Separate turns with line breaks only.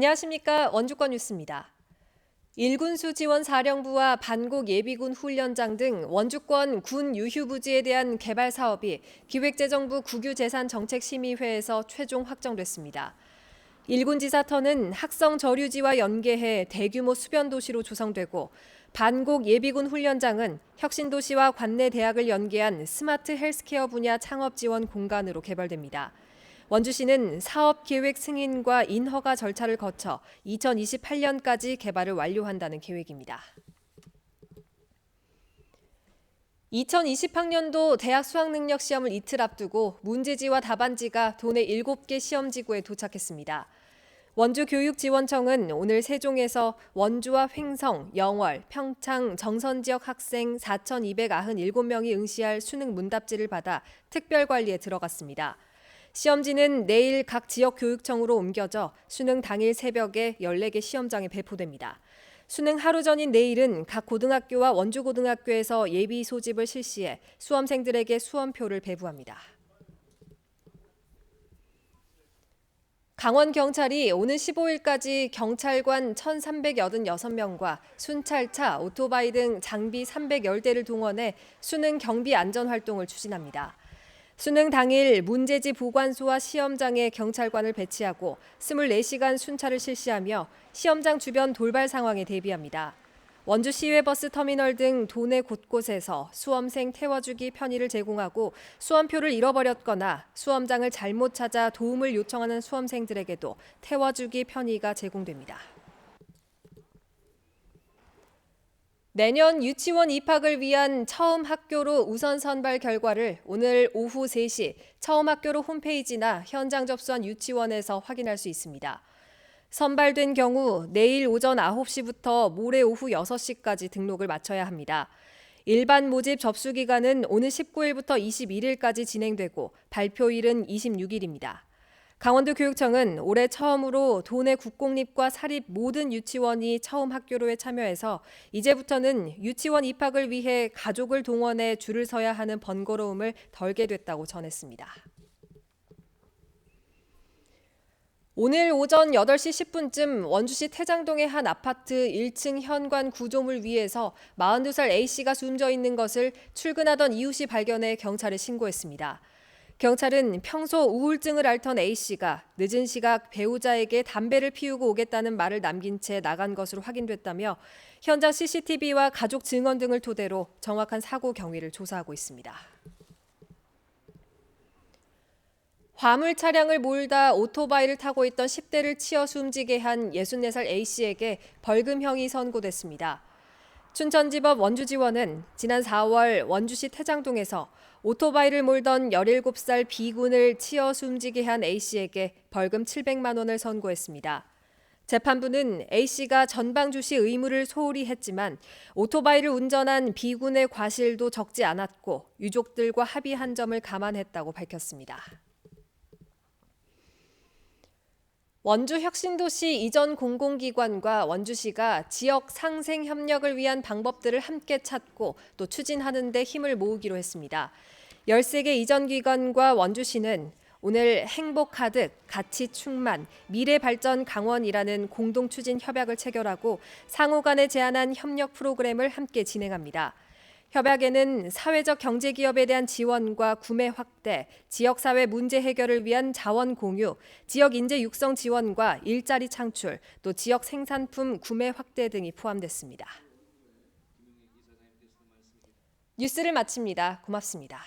안녕하십니까. 원주권 뉴스입니다. 일군수 지원 사령부와 반곡 예비군 훈련장 등 원주권 군 유휴부지에 대한 개발 사업이 기획재정부 국유재산정책심의회에서 최종 확정됐습니다. 일군지사터는 학성 저류지와 연계해 대규모 수변도시로 조성되고 반곡 예비군 훈련장은 혁신도시와 관내 대학을 연계한 스마트 헬스케어 분야 창업 지원 공간으로 개발됩니다. 원주시는 사업 계획 승인과 인허가 절차를 거쳐 2028년까지 개발을 완료한다는 계획입니다. 2020학년도 대학 수학능력 시험을 이틀 앞두고 문제지와 답안지가 도내 7개 시험지구에 도착했습니다. 원주교육지원청은 오늘 세종에서 원주와 횡성, 영월, 평창, 정선 지역 학생 4,297명이 응시할 수능 문답지를 받아 특별관리에 들어갔습니다. 시험지는 내일 각 지역 교육청으로 옮겨져 수능 당일 새벽에 14개 시험장에 배포됩니다. 수능 하루 전인 내일은 각 고등학교와 원주고등학교에서 예비 소집을 실시해 수험생들에게 수험표를 배부합니다. 강원경찰이 오는 15일까지 경찰관 1,386명과 순찰차, 오토바이 등 장비 310대를 동원해 수능 경비 안전 활동을 추진합니다. 수능 당일 문제지 보관소와 시험장에 경찰관을 배치하고 24시간 순찰을 실시하며 시험장 주변 돌발 상황에 대비합니다. 원주 시외버스 터미널 등 도내 곳곳에서 수험생 태워주기 편의를 제공하고 수험표를 잃어버렸거나 수험장을 잘못 찾아 도움을 요청하는 수험생들에게도 태워주기 편의가 제공됩니다. 내년 유치원 입학을 위한 처음 학교로 우선 선발 결과를 오늘 오후 3시 처음 학교로 홈페이지나 현장 접수한 유치원에서 확인할 수 있습니다. 선발된 경우 내일 오전 9시부터 모레 오후 6시까지 등록을 마쳐야 합니다. 일반 모집 접수 기간은 오늘 19일부터 21일까지 진행되고 발표일은 26일입니다. 강원도 교육청은 올해 처음으로 도내 국공립과 사립 모든 유치원이 처음 학교로에 참여해서 이제부터는 유치원 입학을 위해 가족을 동원해 줄을 서야 하는 번거로움을 덜게 됐다고 전했습니다. 오늘 오전 8시 10분쯤 원주시 태장동의 한 아파트 1층 현관 구조물 위에서 42살 A씨가 숨져 있는 것을 출근하던 이웃이 발견해 경찰에 신고했습니다. 경찰은 평소 우울증을 앓던 A씨가 늦은 시각 배우자에게 담배를 피우고 오겠다는 말을 남긴 채 나간 것으로 확인됐다며 현장 CCTV와 가족 증언 등을 토대로 정확한 사고 경위를 조사하고 있습니다. 화물 차량을 몰다 오토바이를 타고 있던 10대를 치어 숨지게 한 64살 A씨에게 벌금형이 선고됐습니다. 춘천지법 원주지원은 지난 4월 원주시 태장동에서 오토바이를 몰던 17살 B군을 치어 숨지게 한 A씨에게 벌금 700만 원을 선고했습니다. 재판부는 A씨가 전방 주시 의무를 소홀히 했지만 오토바이를 운전한 B군의 과실도 적지 않았고 유족들과 합의한 점을 감안했다고 밝혔습니다. 원주 혁신도시 이전 공공기관과 원주시가 지역 상생 협력을 위한 방법들을 함께 찾고 또 추진하는 데 힘을 모으기로 했습니다. 13개 이전 기관과 원주시는 오늘 행복 가득, 가치 충만, 미래 발전 강원이라는 공동 추진 협약을 체결하고 상호 간에 제안한 협력 프로그램을 함께 진행합니다. 협약에는 사회적 경제기업에 대한 지원과 구매 확대, 지역사회 문제 해결을 위한 자원 공유, 지역 인재 육성 지원과 일자리 창출, 또 지역 생산품 구매 확대 등이 포함됐습니다. 뉴스를 마칩니다. 고맙습니다.